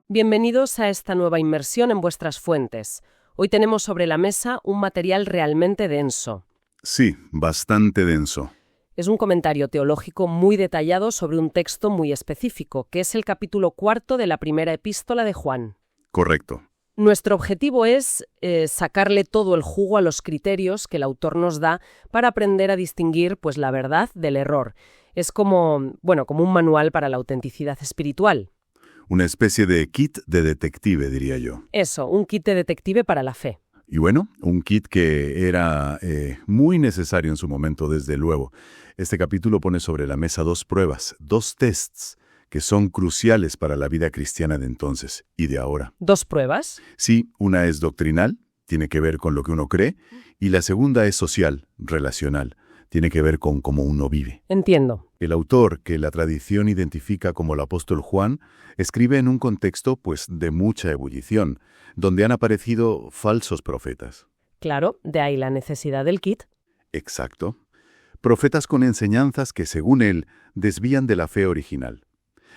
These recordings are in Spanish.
Bienvenidos a esta nueva inmersión en vuestras fuentes. Hoy tenemos sobre la mesa un material realmente denso. Sí, bastante denso. Es un comentario teológico muy detallado sobre un texto muy específico, que es el capítulo 4 de la primera epístola de Juan. Correcto. Nuestro objetivo es sacarle todo el jugo a los criterios que el autor nos da para aprender a distinguir, pues, la verdad del error. Es como un manual para la autenticidad espiritual. Una especie de kit de detective, diría yo. Eso, un kit de detective para la fe. Y bueno, un kit que era muy necesario en su momento, desde luego. Este capítulo pone sobre la mesa dos pruebas, dos tests, que son cruciales para la vida cristiana de entonces y de ahora. ¿Dos pruebas? Sí, una es doctrinal, tiene que ver con lo que uno cree, y la segunda es social, relacional, tiene que ver con cómo uno vive. Entiendo. El autor, que la tradición identifica como el apóstol Juan, escribe en un contexto, de mucha ebullición, donde han aparecido falsos profetas. Claro, de ahí la necesidad del kit. Exacto. Profetas con enseñanzas que, según él, desvían de la fe original.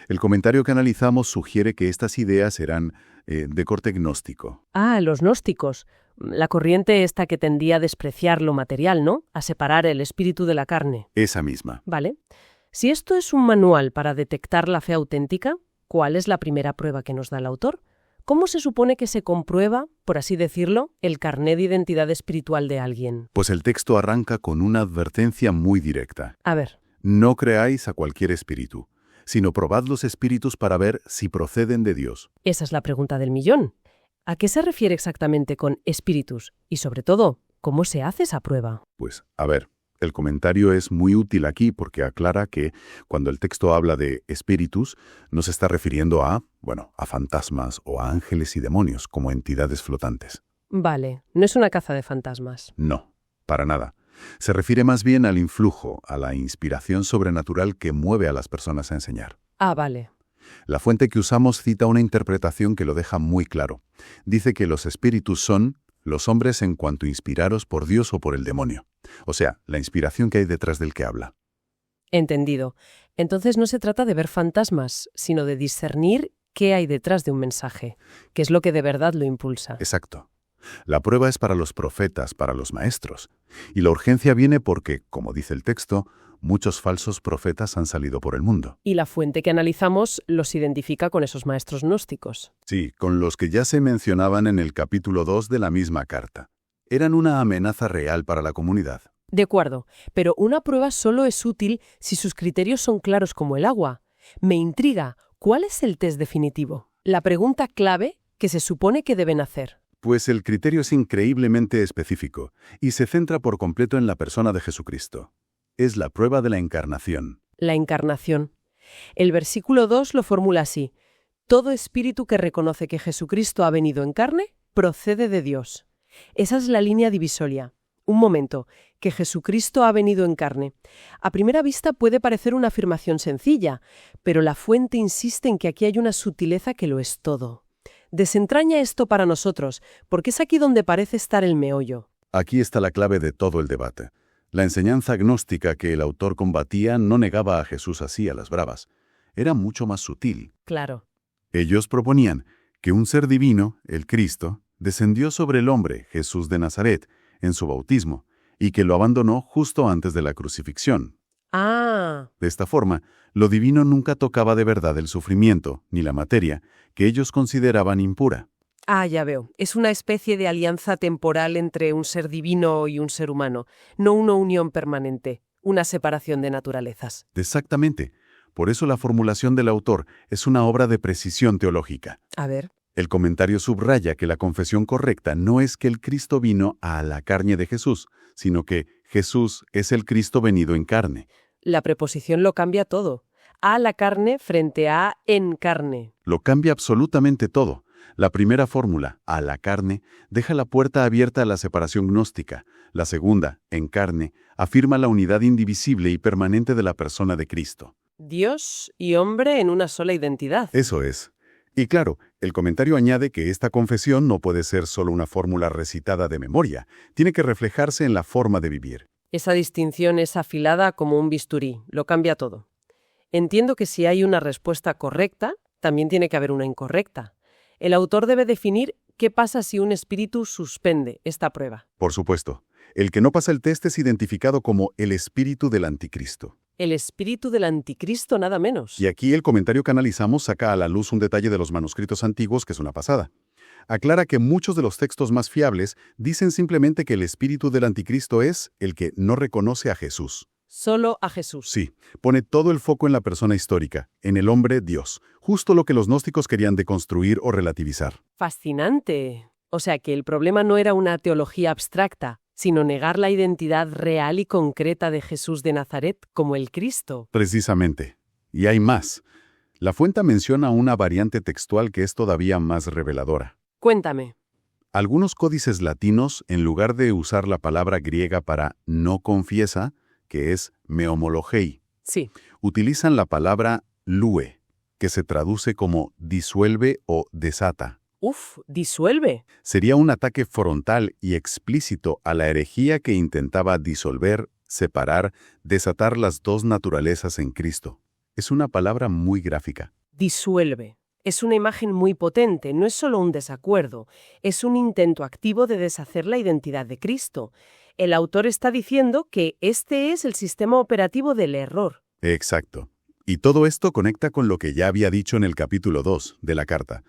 El comentario que analizamos sugiere que estas ideas eran de corte gnóstico. Ah, los gnósticos. La corriente esta que tendía a despreciar lo material, ¿no? A separar el espíritu de la carne. Esa misma. Vale. Si esto es un manual para detectar la fe auténtica, ¿cuál es la primera prueba que nos da el autor? ¿Cómo se supone que se comprueba, por así decirlo, el carné de identidad espiritual de alguien? Pues el texto arranca con una advertencia muy directa. A ver. No creáis a cualquier espíritu, sino probad los espíritus para ver si proceden de Dios. Esa es la pregunta del millón. ¿A qué se refiere exactamente con espíritus? Y sobre todo, ¿cómo se hace esa prueba? Pues, a ver, el comentario es muy útil aquí porque aclara que cuando el texto habla de espíritus, no se está refiriendo a fantasmas o a ángeles y demonios como entidades flotantes. Vale, no es una caza de fantasmas. No, para nada. Se refiere más bien al influjo, a la inspiración sobrenatural que mueve a las personas a enseñar. Ah, vale. La fuente que usamos cita una interpretación que lo deja muy claro. Dice que los espíritus son los hombres en cuanto inspirados por Dios o por el demonio. O sea, la inspiración que hay detrás del que habla. Entendido. Entonces no se trata de ver fantasmas, sino de discernir qué hay detrás de un mensaje, qué es lo que de verdad lo impulsa. Exacto. La prueba es para los profetas, para los maestros. Y la urgencia viene porque, como dice el texto, muchos falsos profetas han salido por el mundo. Y la fuente que analizamos los identifica con esos maestros gnósticos. Sí, con los que ya se mencionaban en el capítulo 2 de la misma carta. Eran una amenaza real para la comunidad. De acuerdo, pero una prueba solo es útil si sus criterios son claros como el agua. Me intriga, ¿cuál es el test definitivo? La pregunta clave que se supone que deben hacer. Pues el criterio es increíblemente específico y se centra por completo en la persona de Jesucristo. Es la prueba de la encarnación. La encarnación. El versículo 2 lo formula así: todo espíritu que reconoce que Jesucristo ha venido en carne procede de Dios. Esa es la línea divisoria. Un momento, que Jesucristo ha venido en carne. A primera vista puede parecer una afirmación sencilla, pero la fuente insiste en que aquí hay una sutileza que lo es todo. Desentraña esto para nosotros, porque es aquí donde parece estar el meollo. Aquí está la clave de todo el debate. La enseñanza gnóstica que el autor combatía no negaba a Jesús así a las bravas. Era mucho más sutil. Claro. Ellos proponían que un ser divino, el Cristo, descendió sobre el hombre, Jesús de Nazaret, en su bautismo, y que lo abandonó justo antes de la crucifixión. Ah. De esta forma, lo divino nunca tocaba de verdad el sufrimiento, ni la materia, que ellos consideraban impura. Ah, ya veo. Es una especie de alianza temporal entre un ser divino y un ser humano, no una unión permanente, una separación de naturalezas. Exactamente. Por eso la formulación del autor es una obra de precisión teológica. A ver. El comentario subraya que la confesión correcta no es que el Cristo vino a la carne de Jesús, sino que Jesús es el Cristo venido en carne. La preposición lo cambia todo. A la carne frente a en carne. Lo cambia absolutamente todo. La primera fórmula, a la carne, deja la puerta abierta a la separación gnóstica. La segunda, en carne, afirma la unidad indivisible y permanente de la persona de Cristo. Dios y hombre en una sola identidad. Eso es. Y claro, el comentario añade que esta confesión no puede ser solo una fórmula recitada de memoria, tiene que reflejarse en la forma de vivir. Esa distinción es afilada como un bisturí, lo cambia todo. Entiendo que si hay una respuesta correcta, también tiene que haber una incorrecta. El autor debe definir qué pasa si un espíritu suspende esta prueba. Por supuesto. El que no pasa el test es identificado como el espíritu del anticristo. El espíritu del anticristo, nada menos. Y aquí el comentario que analizamos saca a la luz un detalle de los manuscritos antiguos que es una pasada. Aclara que muchos de los textos más fiables dicen simplemente que el espíritu del anticristo es el que no reconoce a Jesús. Solo a Jesús. Sí, pone todo el foco en la persona histórica, en el hombre Dios, justo lo que los gnósticos querían deconstruir o relativizar. Fascinante. O sea que el problema no era una teología abstracta, sino negar la identidad real y concreta de Jesús de Nazaret como el Cristo. Precisamente. Y hay más. La fuente menciona una variante textual que es todavía más reveladora. Cuéntame. Algunos códices latinos, en lugar de usar la palabra griega para no confiesa, que es meomologei, Sí. utilizan la palabra lue, que se traduce como disuelve o desata. Disuelve. Sería un ataque frontal y explícito a la herejía que intentaba disolver, separar, desatar las dos naturalezas en Cristo. Es una palabra muy gráfica. Disuelve. Es una imagen muy potente, no es solo un desacuerdo, es un intento activo de deshacer la identidad de Cristo. El autor está diciendo que este es el sistema operativo del error. Exacto. Y todo esto conecta con lo que ya había dicho en el capítulo 2 de la carta.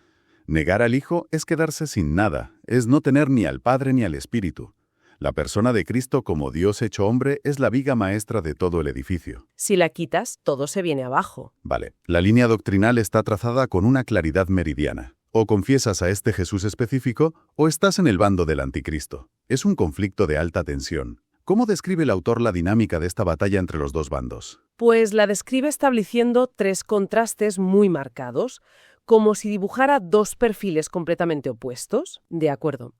Negar al Hijo es quedarse sin nada, es no tener ni al Padre ni al Espíritu. La persona de Cristo como Dios hecho hombre es la viga maestra de todo el edificio. Si la quitas, todo se viene abajo. Vale, la línea doctrinal está trazada con una claridad meridiana. O confiesas a este Jesús específico, o estás en el bando del anticristo. Es un conflicto de alta tensión. ¿Cómo describe el autor la dinámica de esta batalla entre los dos bandos? Pues la describe estableciendo tres contrastes muy marcados, como si dibujara dos perfiles completamente opuestos. De acuerdo.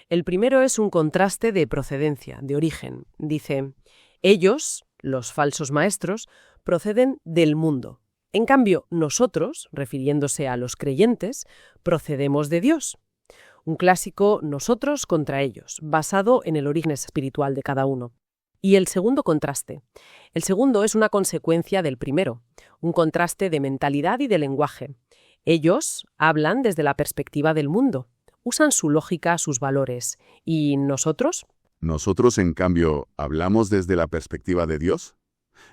El primero es un contraste de procedencia, de origen. Dice, ellos, los falsos maestros, proceden del mundo. En cambio, nosotros, refiriéndose a los creyentes, procedemos de Dios. Un clásico nosotros contra ellos, basado en el origen espiritual de cada uno. Y el segundo contraste. El segundo es una consecuencia del primero, un contraste de mentalidad y de lenguaje. Ellos hablan desde la perspectiva del mundo, usan su lógica, sus valores. ¿Y nosotros? Nosotros, en cambio, ¿hablamos desde la perspectiva de Dios?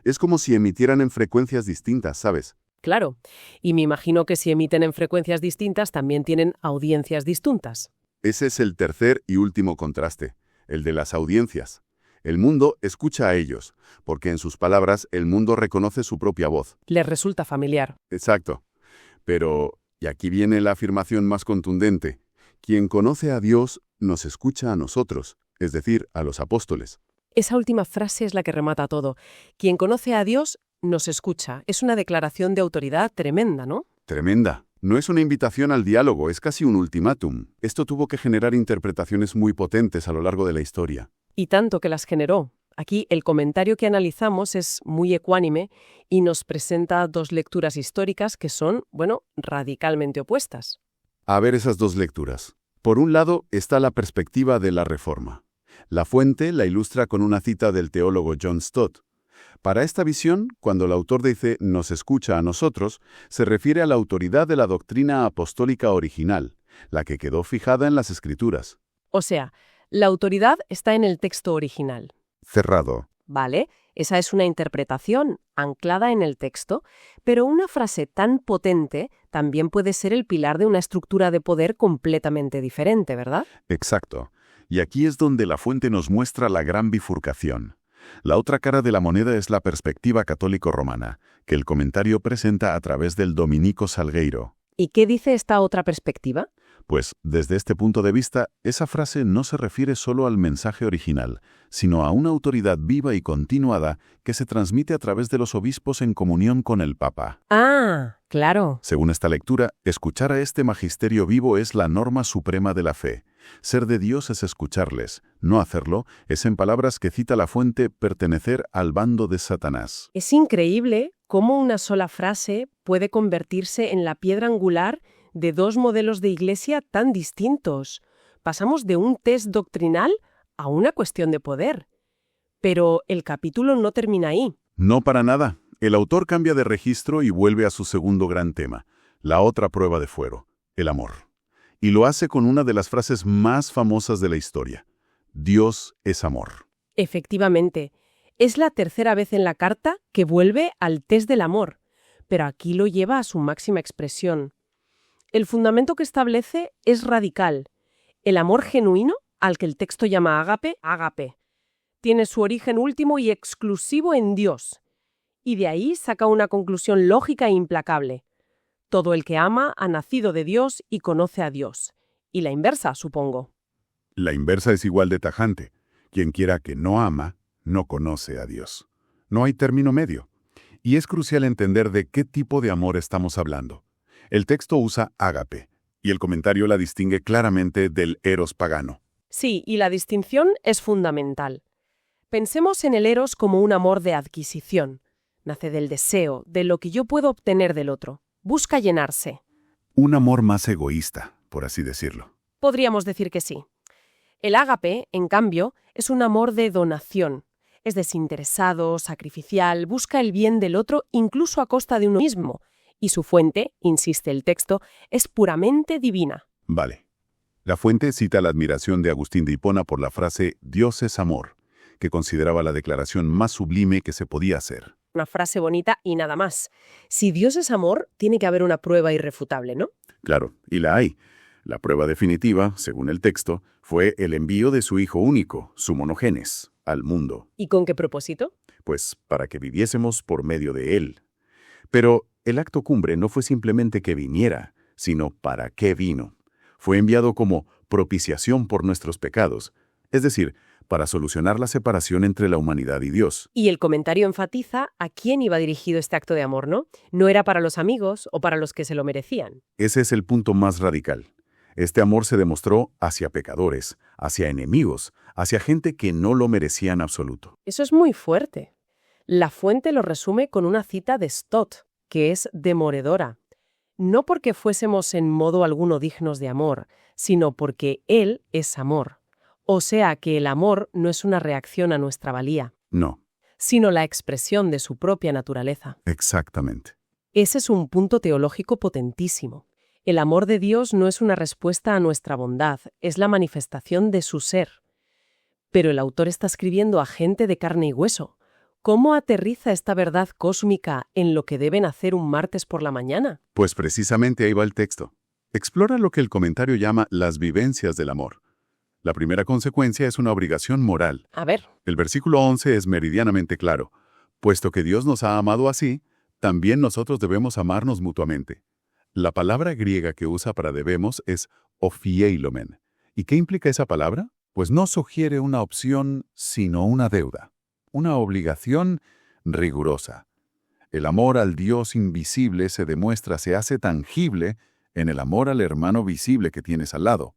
Es como si emitieran en frecuencias distintas, ¿sabes? Claro. Y me imagino que si emiten en frecuencias distintas también tienen audiencias distintas. Ese es el tercer y último contraste, el de las audiencias. El mundo escucha a ellos, porque en sus palabras el mundo reconoce su propia voz. Les resulta familiar. Exacto. Pero, y aquí viene la afirmación más contundente, quien conoce a Dios nos escucha a nosotros, es decir, a los apóstoles. Esa última frase es la que remata todo. Quien conoce a Dios nos escucha. Es una declaración de autoridad tremenda, ¿no? Tremenda. No es una invitación al diálogo, es casi un ultimátum. Esto tuvo que generar interpretaciones muy potentes a lo largo de la historia. Y tanto que las generó. Aquí el comentario que analizamos es muy ecuánime y nos presenta dos lecturas históricas que son, radicalmente opuestas. A ver esas dos lecturas. Por un lado está la perspectiva de la Reforma. La fuente la ilustra con una cita del teólogo John Stott. Para esta visión, cuando el autor dice «nos escucha a nosotros», se refiere a la autoridad de la doctrina apostólica original, la que quedó fijada en las Escrituras. O sea, la autoridad está en el texto original. Cerrado. Vale, esa es una interpretación anclada en el texto, pero una frase tan potente también puede ser el pilar de una estructura de poder completamente diferente, ¿verdad? Exacto. Y aquí es donde la fuente nos muestra la gran bifurcación. La otra cara de la moneda es la perspectiva católico-romana, que el comentario presenta a través del dominico Salgueiro. ¿Y qué dice esta otra perspectiva? Pues, desde este punto de vista, esa frase no se refiere solo al mensaje original, sino a una autoridad viva y continuada que se transmite a través de los obispos en comunión con el Papa. Ah, claro. Según esta lectura, escuchar a este magisterio vivo es la norma suprema de la fe. Ser de Dios es escucharles. No hacerlo es, en palabras que cita la fuente, pertenecer al bando de Satanás. Es increíble cómo una sola frase puede convertirse en la piedra angular de dos modelos de iglesia tan distintos. Pasamos de un test doctrinal a una cuestión de poder. Pero el capítulo no termina ahí. No para nada. El autor cambia de registro y vuelve a su segundo gran tema, la otra prueba de fuego, el amor. Y lo hace con una de las frases más famosas de la historia. Dios es amor. Efectivamente, es la tercera vez en la carta que vuelve al test del amor, pero aquí lo lleva a su máxima expresión. El fundamento que establece es radical. El amor genuino, al que el texto llama ágape, ágape, tiene su origen último y exclusivo en Dios. Y de ahí saca una conclusión lógica e implacable. Todo el que ama ha nacido de Dios y conoce a Dios. Y la inversa, supongo. La inversa es igual de tajante. Quien quiera que no ama, no conoce a Dios. No hay término medio. Y es crucial entender de qué tipo de amor estamos hablando. El texto usa ágape, y el comentario la distingue claramente del eros pagano. Sí, y la distinción es fundamental. Pensemos en el eros como un amor de adquisición. Nace del deseo, de lo que yo puedo obtener del otro. Busca llenarse. Un amor más egoísta, por así decirlo. Podríamos decir que sí. El ágape, en cambio, es un amor de donación. Es desinteresado, sacrificial, busca el bien del otro incluso a costa de uno mismo. Y su fuente, insiste el texto, es puramente divina. Vale. La fuente cita la admiración de Agustín de Hipona por la frase «Dios es amor», que consideraba la declaración más sublime que se podía hacer. Una frase bonita y nada más. Si Dios es amor, tiene que haber una prueba irrefutable, ¿no? Claro, y la hay. La prueba definitiva, según el texto, fue el envío de su Hijo único, su monogenes, al mundo. ¿Y con qué propósito? Pues para que viviésemos por medio de Él. Pero el acto cumbre no fue simplemente que viniera, sino para qué vino. Fue enviado como propiciación por nuestros pecados, es decir, para solucionar la separación entre la humanidad y Dios. Y el comentario enfatiza a quién iba dirigido este acto de amor, ¿no? No era para los amigos o para los que se lo merecían. Ese es el punto más radical. Este amor se demostró hacia pecadores, hacia enemigos, hacia gente que no lo merecía en absoluto. Eso es muy fuerte. La fuente lo resume con una cita de Stott, que es demoledora. No porque fuésemos en modo alguno dignos de amor, sino porque Él es amor. O sea que el amor no es una reacción a nuestra valía, No, sino la expresión de su propia naturaleza. exactamente. Ese es un punto teológico potentísimo. El amor de Dios no es una respuesta a nuestra bondad, es la manifestación de su ser. Pero el autor está escribiendo a gente de carne y hueso. ¿Cómo aterriza esta verdad cósmica en lo que deben hacer un martes por la mañana? Pues precisamente ahí va el texto. Explora lo que el comentario llama las vivencias del amor. La primera consecuencia es una obligación moral. A ver, El versículo 11 es meridianamente claro. Puesto que Dios nos ha amado así, también nosotros debemos amarnos mutuamente. La palabra griega que usa para debemos es ophieilomen. ¿Y qué implica esa palabra? Pues no sugiere una opción, sino una deuda. Una obligación rigurosa. El amor al Dios invisible se demuestra, se hace tangible en el amor al hermano visible que tienes al lado.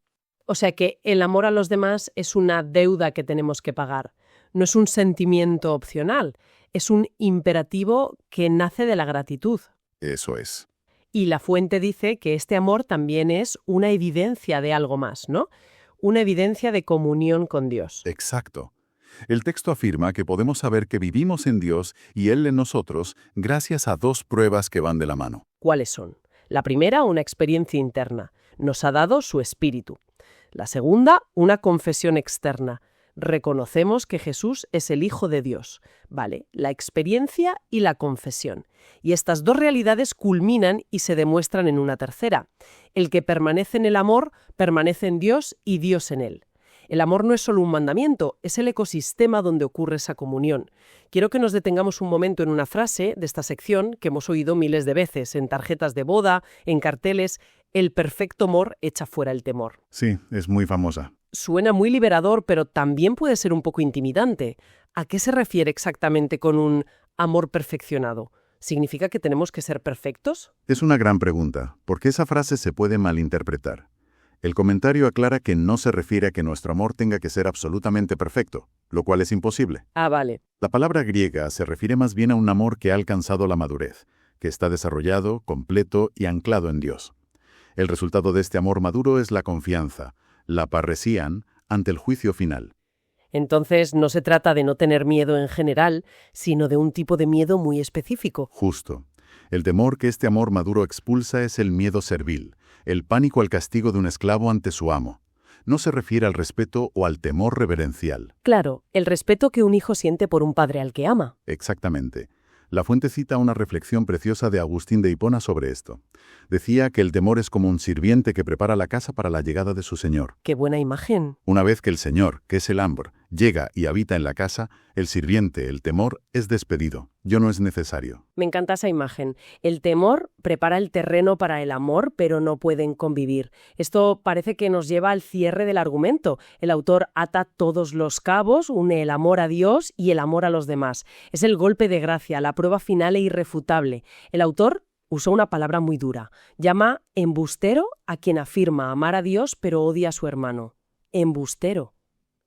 o sea que el amor a los demás es una deuda que tenemos que pagar. No es un sentimiento opcional, es un imperativo que nace de la gratitud. Eso es. Y la fuente dice que este amor también es una evidencia de algo más, ¿no? Una evidencia de comunión con Dios. Exacto. El texto afirma que podemos saber que vivimos en Dios y Él en nosotros gracias a dos pruebas que van de la mano. ¿Cuáles son? La primera, una experiencia interna. Nos ha dado su espíritu. La segunda, una confesión externa. Reconocemos que Jesús es el Hijo de Dios. Vale, la experiencia y la confesión. Y estas dos realidades culminan y se demuestran en una tercera. El que permanece en el amor, permanece en Dios y Dios en él. El amor no es solo un mandamiento, es el ecosistema donde ocurre esa comunión. Quiero que nos detengamos un momento en una frase de esta sección que hemos oído miles de veces, en tarjetas de boda, en carteles. El perfecto amor echa fuera el temor. Sí, es muy famosa. Suena muy liberador, pero también puede ser un poco intimidante. ¿A qué se refiere exactamente con un amor perfeccionado? ¿Significa que tenemos que ser perfectos? Es una gran pregunta, porque esa frase se puede malinterpretar. El comentario aclara que no se refiere a que nuestro amor tenga que ser absolutamente perfecto, lo cual es imposible. Ah, vale. La palabra griega se refiere más bien a un amor que ha alcanzado la madurez, que está desarrollado, completo y anclado en Dios. El resultado de este amor maduro es la confianza, la parresían, ante el juicio final. Entonces no se trata de no tener miedo en general, sino de un tipo de miedo muy específico. Justo. El temor que este amor maduro expulsa es el miedo servil, el pánico al castigo de un esclavo ante su amo. No se refiere al respeto o al temor reverencial. Claro, el respeto que un hijo siente por un padre al que ama. Exactamente. La fuente cita una reflexión preciosa de Agustín de Hipona sobre esto. Decía que el temor es como un sirviente que prepara la casa para la llegada de su señor. ¡Qué buena imagen! Una vez que el señor, que es el Ambr, llega y habita en la casa, el sirviente, el temor, es despedido. Ya no es necesario. Me encanta esa imagen. El temor prepara el terreno para el amor, pero no pueden convivir. Esto parece que nos lleva al cierre del argumento. El autor ata todos los cabos, une el amor a Dios y el amor a los demás. Es el golpe de gracia, la prueba final e irrefutable. El autor usó una palabra muy dura. Llama embustero a quien afirma amar a Dios pero odia a su hermano. Embustero.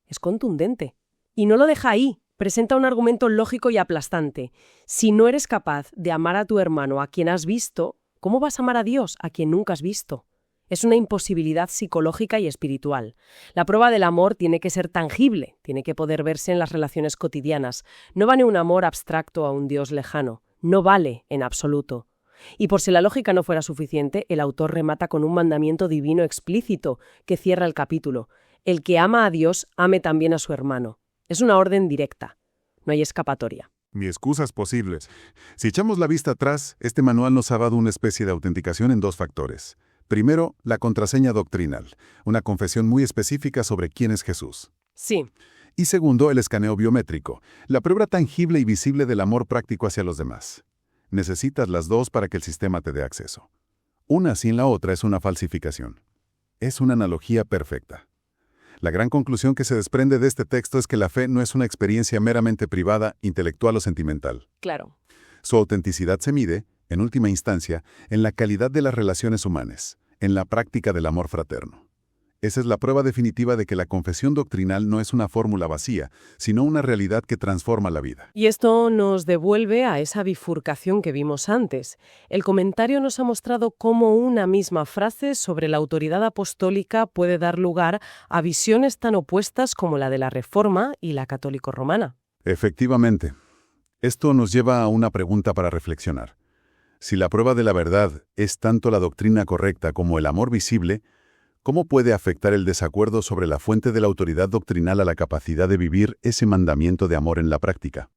Es contundente. Y no lo deja ahí. Presenta un argumento lógico y aplastante. Si no eres capaz de amar a tu hermano a quien has visto, ¿cómo vas a amar a Dios a quien nunca has visto? Es una imposibilidad psicológica y espiritual. La prueba del amor tiene que ser tangible, tiene que poder verse en las relaciones cotidianas. No vale un amor abstracto a un Dios lejano. No vale en absoluto. Y por si la lógica no fuera suficiente, el autor remata con un mandamiento divino explícito que cierra el capítulo. El que ama a Dios, ame también a su hermano. Es una orden directa. No hay escapatoria. Ni excusas posibles. Si echamos la vista atrás, este manual nos ha dado una especie de autenticación en dos factores. Primero, la contraseña doctrinal, una confesión muy específica sobre quién es Jesús. Sí. Y segundo, el escaneo biométrico, la prueba tangible y visible del amor práctico hacia los demás. Necesitas las dos para que el sistema te dé acceso. Una sin la otra es una falsificación. Es una analogía perfecta. La gran conclusión que se desprende de este texto es que la fe no es una experiencia meramente privada, intelectual o sentimental. Claro. Su autenticidad se mide, en última instancia, en la calidad de las relaciones humanas, en la práctica del amor fraterno. Esa es la prueba definitiva de que la confesión doctrinal no es una fórmula vacía, sino una realidad que transforma la vida. Y esto nos devuelve a esa bifurcación que vimos antes. El comentario nos ha mostrado cómo una misma frase sobre la autoridad apostólica puede dar lugar a visiones tan opuestas como la de la Reforma y la católico-romana. Efectivamente. Esto nos lleva a una pregunta para reflexionar. Si la prueba de la verdad es tanto la doctrina correcta como el amor visible, ¿cómo puede afectar el desacuerdo sobre la fuente de la autoridad doctrinal a la capacidad de vivir ese mandamiento de amor en la práctica?